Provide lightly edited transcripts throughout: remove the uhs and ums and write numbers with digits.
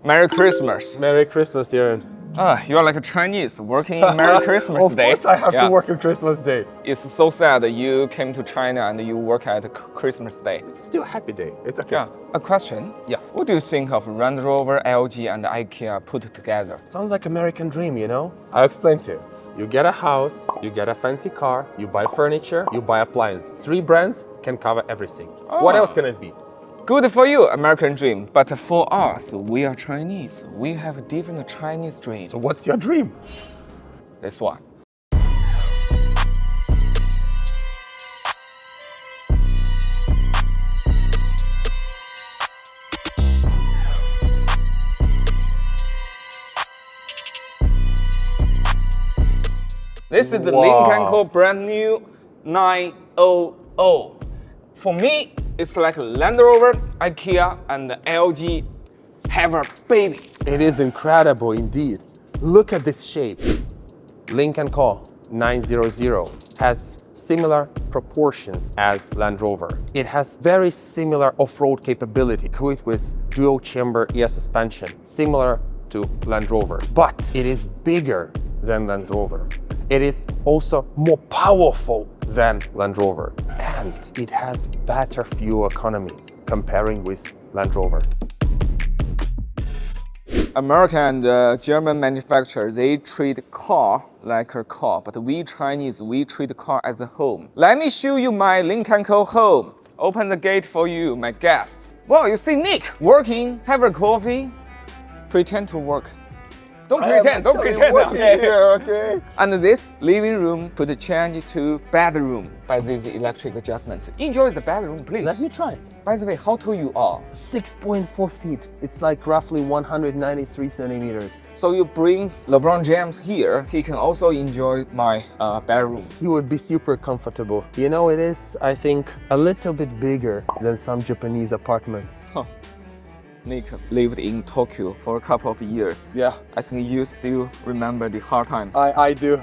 Merry Christmas. Merry Christmas, Aaron. You're like a Chinese working in Merry Christmas Day. Of course I have to work on Christmas Day. It's so sad that you came to China and you work at Christmas Day. It's still a happy day. It's okay. Yeah. A question. Yeah. What do you think of LandRover, LG, and IKEA put together? Sounds like American dream, you know? I'll explain to you. You get a house, you get a fancy car, you buy furniture, you buy appliances. 3 brands can cover everything. What else can it be? Good for you, American dream. But for us, we are Chinese. We have different Chinese dreams. So what's your dream? This one. This is the Lynk&Co brand new 900. For me, it's like LandRover, IKEA, and LG have a baby. It is incredible indeed. Look at this shape. Lynk&Co 900 has similar proportions as LandRover. It has very similar off-road capability, equipped with dual-chamber air suspension, similar to LandRover. But it is bigger than LandRover. It is also more powerful than LandRover, and it has better fuel economy comparing with LandRover. American and German manufacturers, they treat car like a car, but we Chinese, we treat car as a home. Let me show you my Lynk&Co home. Open the gate for you, my guests. Wow, you see Nick working, have a coffee, pretend to work. Don't pretend. Okay. And this living room could change to bedroom by this electric adjustment. Enjoy the bedroom, please. Let me try. By the way, how tall you are? 6.4 feet. It's like roughly 193 centimeters. So you bring LeBron James here, he can also enjoy my bedroom. He would be super comfortable. You know, it is, I think, a little bit bigger than some Japanese apartments. Nick lived in Tokyo for a couple of years. Yeah. I think you still remember the hard times. I do.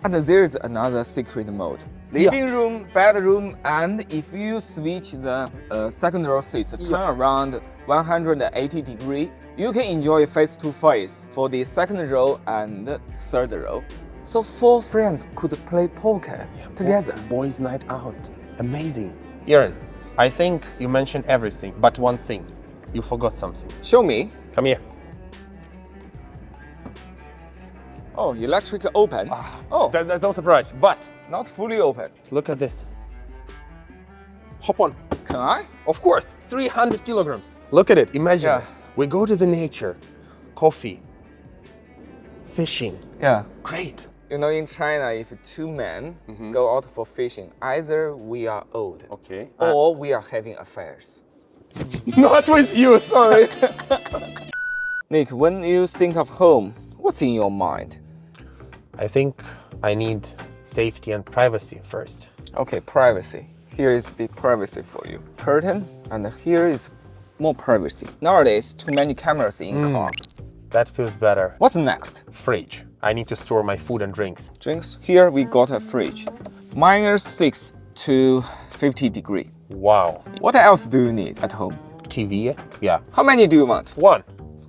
And there's another secret mode. Living room, bedroom, and if you switch the second row seats, turn around 180 degrees, you can enjoy face-to-face for the second row and third row. So 4 friends could play poker together. Boys' night out. Amazing. Aaron, I think you mentioned everything, but one thing. You forgot something. Show me. Come here. Oh, electric open. That's no surprise, but Not fully open. look at this. Hop on. Can I? Of course, 300 kilograms. Look at it, imagine Yeah. it. We go to the nature, coffee, fishing. Yeah. Great. You know, in China, if 2 men go out for fishing, either we are old Okay. or we are having affairs. Not with you, sorry. Nick, when you think of home, what's in your mind? I think I need safety and privacy first. Okay, privacy. Here is the privacy for you. Curtain, and here is more privacy. Nowadays, too many cameras in car. That feels better. What's next? Fridge. I need to store my food and drinks. Drinks. Here we got a fridge. -6 to 50 degrees. Wow. What else do you need at home? TV? Yeah. How many do you want? One.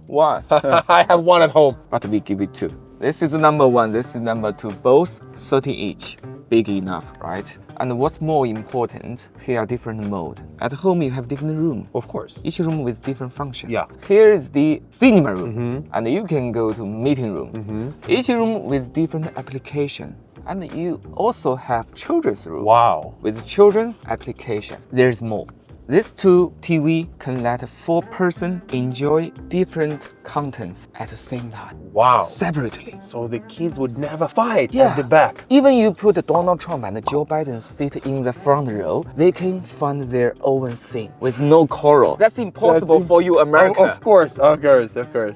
One. I have one at home. But we give it 2. This is number 1, this is number 2, both 30 each. Big enough, right? And what's more important, here are different mode. At home you have different room. Of course. Each room with different function. Yeah. Here is the cinema room, and you can go to meeting room. Each room with different application. And you also have children's room. Wow. With children's application. There's more. These 2 TV can let 4 person enjoy different contents at the same time. Wow. Separately. So the kids would never fight at the back. Even you put Donald Trump and Joe Biden sit in the front row, they can find their own thing with no quarrel. That's impossible for you, America. Of course.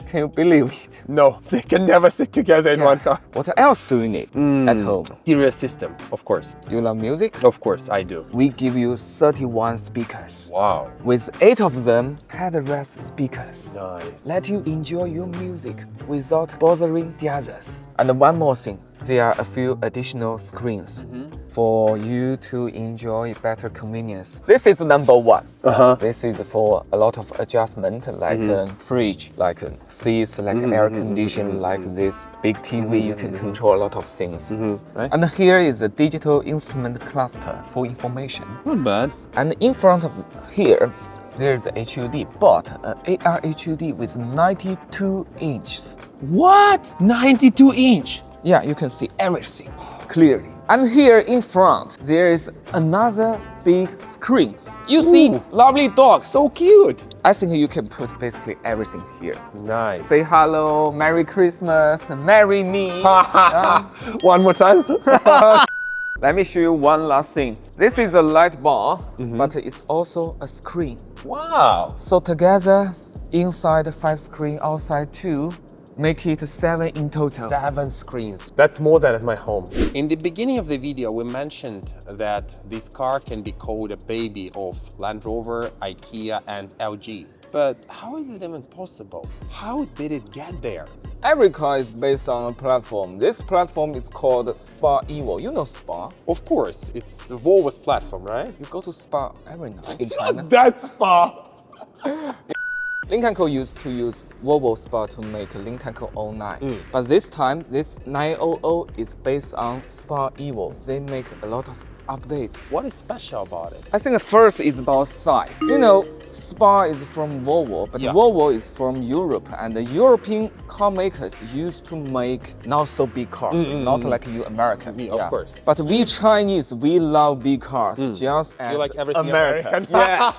Can you believe it? No, they can never sit together in one car. What else do you need at home? Stereo system, of course. You love music? Of course, I do. We give you 31 speakers. Wow. With 8 of them headrest speakers. Nice. Let you enjoy your music without bothering the others. And one more thing, there are a few additional screens for you to enjoy better convenience. This is number one. This is for a lot of adjustment, like a fridge, like seats, like air conditioning, like this big TV. You can control a lot of things. Right. And here is a digital instrument cluster for information. Not bad. And in front of here, there's a HUD, but an AR HUD with 92 inches. What? 92 inch? Yeah, you can see everything clearly. And here in front, there is another big screen. You see lovely dogs. So cute. I think you can put basically everything here. Nice. Say hello, Merry Christmas, marry me. One more time. Let me show you one last thing. This is a light bar, but it's also a screen. Wow. So together, inside 5 screen, outside 2, make it 7 in total. 7 screens. That's more than at my home. In the beginning of the video, we mentioned that this car can be called a baby of LandRover, IKEA and LG. But how is it even possible? How did it get there? Every car is based on a platform. This platform is called Spa Evo. You know Spa? Of course, it's Volvo's platform, right? You go to Spa every night in China. That's Spa. Lynk&Co used to use Volvo Spa to make Lynk&Co 09. But this time, this 900 is based on Spa Evo. They make a lot of updates. What is special about it? I think the first is about size. You know, Spa is from Volvo, but Volvo is from Europe, and the European car makers used to make not so big cars, not like you American. Of course. But we Chinese, we love big cars, just as You like everything American. Yes.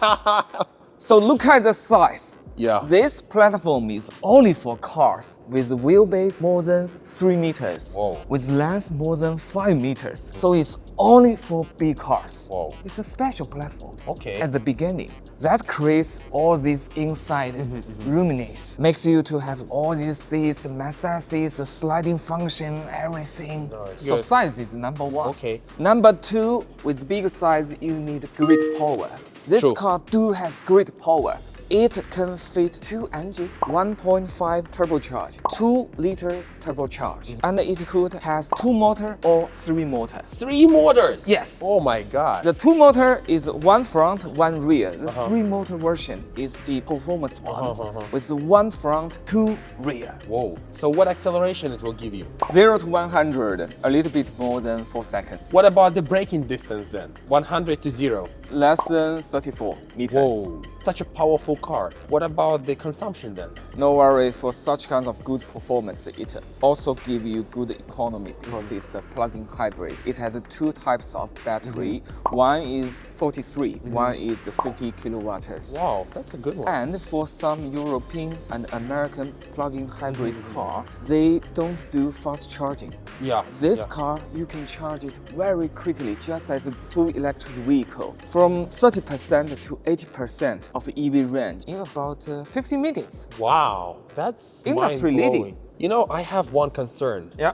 So look at the size. Yeah. This platform is only for cars with wheelbase more than 3 meters, with length more than 5 meters. So it's only for big cars. Whoa. It's a special platform. Okay. At the beginning, that creates all these inside roominess, makes you to have all these seats, massage seats, sliding function, everything. Nice. So Good. size is number one. Okay. Number two, with big size, you need great power. This True. car do has great power. It can fit 2 engines, 1.5 turbocharge, 2-liter turbocharge, and it could has 2 motor or 3 motors. 3 motors? Yes. Oh my God. The 2 motor is 1 front, 1 rear. The 3 motor version is the performance one with 1 front, 2 rear. Whoa. So what acceleration it will give you? 0 to 100, a little bit more than 4 seconds. What about the braking distance then? 100 to 0? Less than 34 meters. Whoa. Such a powerful car. What about the consumption then? No worry, for such kind of good performance, it also gives you good economy because it's a plug-in hybrid. It has 2 types of battery. One is 43, one is 50 kilowatts. Wow, that's a good one. And for some European and American plug-in hybrid car, they don't do fast charging. Yeah. This car, you can charge it very quickly, just as a full electric vehicle. From 30% to 80% of EV range in about 15 minutes. Wow, that's Industry mind-blowing. leading. You know, I have one concern. Yeah.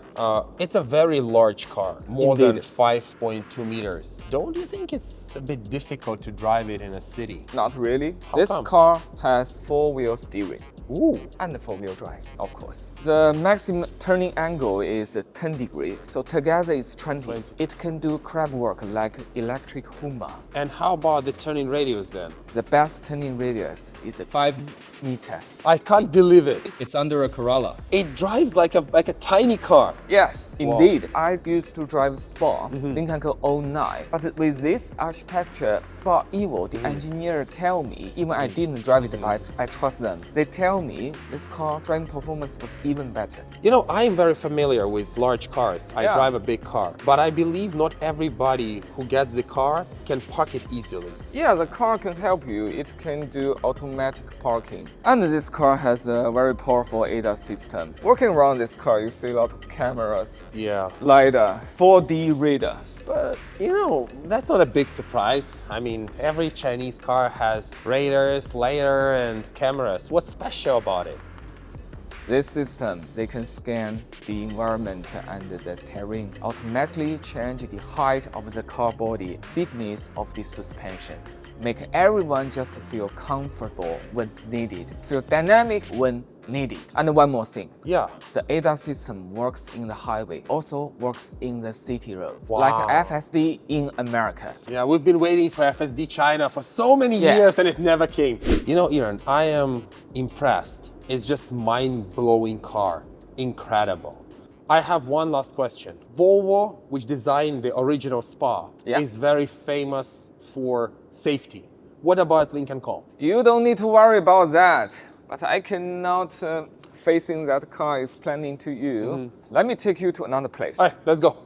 It's a very large car, more Indeed. than 5.2 meters. Don't you think it's a bit difficult to drive it in a city? Not really. How This come? car has 4-wheel steering. Ooh. And 4-wheel drive, of course. The maximum turning angle is 10 degrees, so together it's 20. It can do crab work like electric Hummer. And how about the turning radius then? The best turning radius is 5 meters. I can't believe it. It's under a Corolla. It drives like a tiny car. Yes, indeed. I used to drive Spa, Lynk&Co 09. But with this architecture, Spa Evo, the engineer tell me, even I didn't drive it, but I trust them. They tell me this car driving performance was even better. You know, I am very familiar with large cars. I drive a big car. But I believe not everybody who gets the car can park it easily. Yeah, the car can help you. It can do automatic parking. And this car has a very powerful ADAS system. Working around this car, you see a lot of cameras, Yeah. LiDAR, 4D radar. But, you know, that's not a big surprise. I mean, every Chinese car has radars, LiDAR, and cameras. What's special about it? This system, they can scan the environment and the terrain, automatically change the height of the car body, thickness of the suspension, make everyone just feel comfortable when needed, feel dynamic when needed. And one more thing. Yeah. The ADAS system works in the highway, also works in the city roads, Wow. like FSD in America. Yeah, we've been waiting for FSD China for so many years and it never came. You know, Iran, I am impressed. It's just mind-blowing car. Incredible. I have one last question. Volvo, which designed the original Spa, is very famous for safety. What about Lynk&Co? You don't need to worry about that, but I cannot facing that car explaining to you. Let me take you to another place. All right, let's go.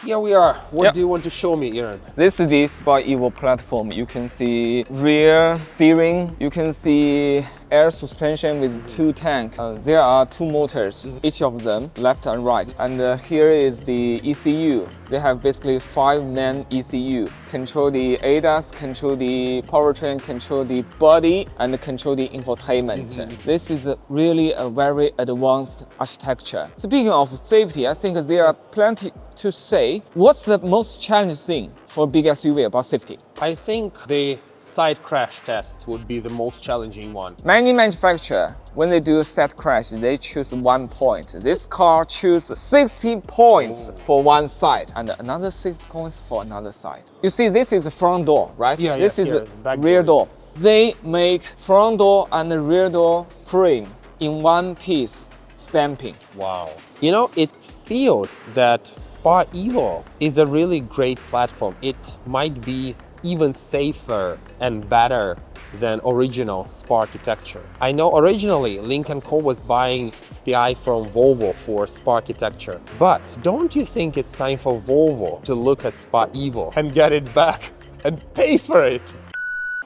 Here we are. What do you want to show me, Iran? This is the Sport Evo platform. You can see rear steering. You can see air suspension with 2 tanks. There are 2 motors, each of them left and right. And here is the ECU. They have basically 5 main ECU. Control the ADAS, control the powertrain, control the body, and control the infotainment. This is really a very advanced architecture. Speaking of safety, I think there are plenty to say. What's the most challenging thing for big SUV about safety? I think the side crash test would be the most challenging one. Many manufacturers, when they do side crash, they choose 1 point. This car chooses 60 points for one side and another 60 points for another side. You see, this is the front door, right? Yeah, this is here, the back rear door. door. They make front door and the rear door frame in one piece stamping. Wow. You know, it feels that Spa Evo is a really great platform. It might be even safer and better than original Spa architecture. I know originally Lynk&Co was buying the eye from Volvo for Spa architecture, but don't you think it's time for Volvo to look at Spa Evo and get it back and pay for it?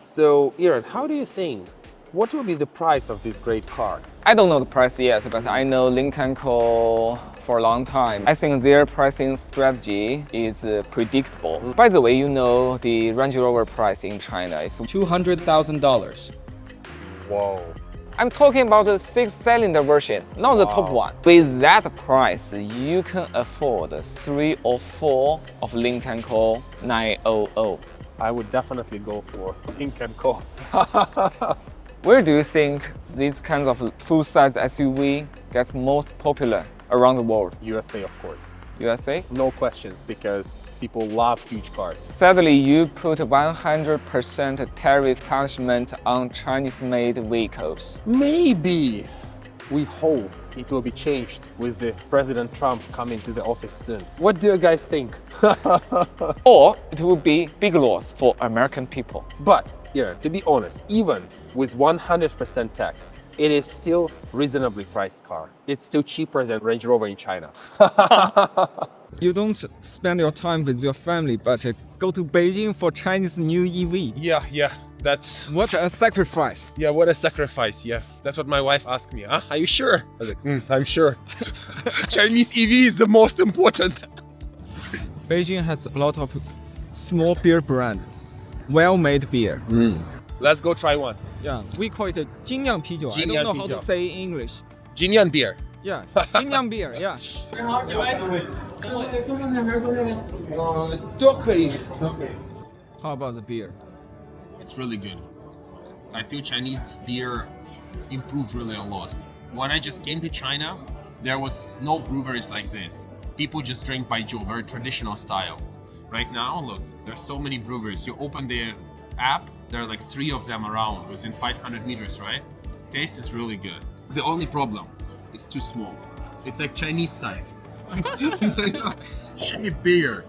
So, Iran, how do you think? What will be the price of this great car? I don't know the price yet, but I know Lynk&Co for a long time. I think their pricing strategy is predictable. By the way, you know the Range Rover price in China is $200,000. Whoa. I'm talking about the 6-cylinder version, not the top one. With that price, you can afford 3 or 4 of Lynk&Co 900. I would definitely go for Lynk&Co. Where do you think these kinds of full-size SUV gets most popular around the world? USA, of course. USA? No questions, because people love huge cars. Sadly, you put 100% tariff punishment on Chinese-made vehicles. Maybe. We hope it will be changed with the President Trump coming to the office soon. What do you guys think? Or it will be big loss for American people. But, yeah, to be honest, even with 100% tax, it is still reasonably priced car. It's still cheaper than Range Rover in China. You don't spend your time with your family, but go to Beijing for Chinese New EV. Yeah, that's... What a sacrifice. Yeah, what a sacrifice, yeah. That's what my wife asked me, huh? Are you sure? I was like, I'm sure. Chinese EV is the most important. Beijing has a lot of small beer brand, well-made beer. Let's go try one. Yeah, we call it 精酿啤酒. I don't know how to say in English. Jinyan beer. Yeah, 精酿 beer, yeah. How about the beer? It's really good. I feel Chinese beer improved really a lot. When I just came to China, there was no breweries like this. People just drink baijiu, very traditional style. Right now, look, there's so many breweries. You open the app, there are like 3 of them around within 500 meters, right? Taste is really good. The only problem, it's too small. It's like Chinese size. Cheap beer.